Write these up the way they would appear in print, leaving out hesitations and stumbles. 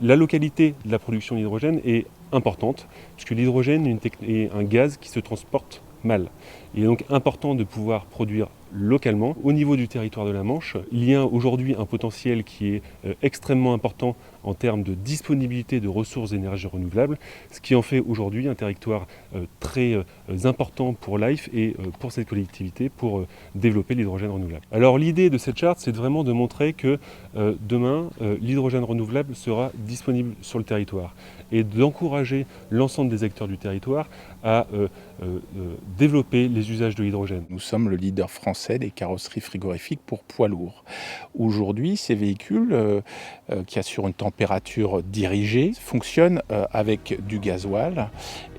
La localité de la production d'hydrogène est importante, puisque l'hydrogène est un gaz qui se transporte mal. Il est donc important de pouvoir produire localement. Au niveau du territoire de la Manche, il y a aujourd'hui un potentiel qui est extrêmement important en termes de disponibilité de ressources d'énergie renouvelables, ce qui en fait aujourd'hui un territoire très important pour Life et pour cette collectivité pour développer l'hydrogène renouvelable. Alors l'idée de cette charte, c'est vraiment de montrer que demain, l'hydrogène renouvelable sera disponible sur le territoire et d'encourager l'ensemble des acteurs du territoire à développer les usages de l'hydrogène. Nous sommes le leader français des carrosseries frigorifiques pour poids lourds. Aujourd'hui, ces véhicules qui assurent une température dirigée fonctionnent avec du gasoil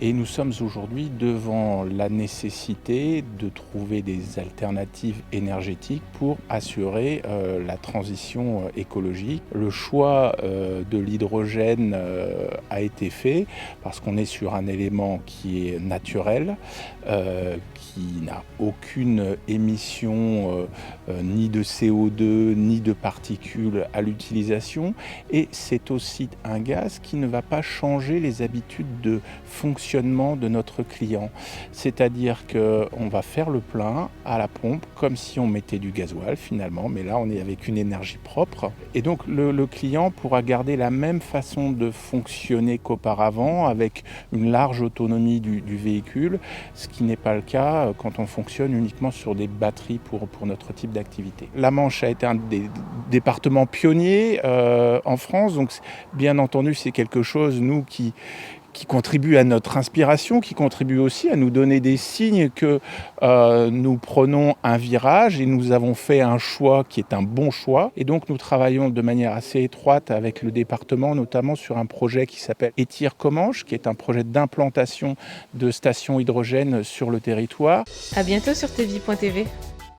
et nous sommes aujourd'hui devant la nécessité de trouver des alternatives énergétiques pour assurer la transition écologique. Le choix de l'hydrogène a été fait parce qu'on est sur un élément qui est naturel, qui n'a aucune émission ni de CO2 ni de particules à l'utilisation, et c'est aussi un gaz qui ne va pas changer les habitudes de fonctionnement de notre client. C'est-à-dire qu'on va faire le plein à la pompe comme si on mettait du gasoil finalement, mais là on est avec une énergie propre, et donc le client pourra garder la même façon de fonctionner qu'auparavant avec une large autonomie du véhicule, ce qui n'est pas le cas quand on fonctionne uniquement sur des batteries pour notre type d'activité. La Manche a été un des départements pionniers en France, donc bien entendu c'est quelque chose, nous, qui contribue à notre inspiration, qui contribue aussi à nous donner des signes que nous prenons un virage et nous avons fait un choix qui est un bon choix. Et donc nous travaillons de manière assez étroite avec le département, notamment sur un projet qui s'appelle Étire-Commanche, qui est un projet d'implantation de stations hydrogène sur le territoire. À bientôt sur tvie.tv.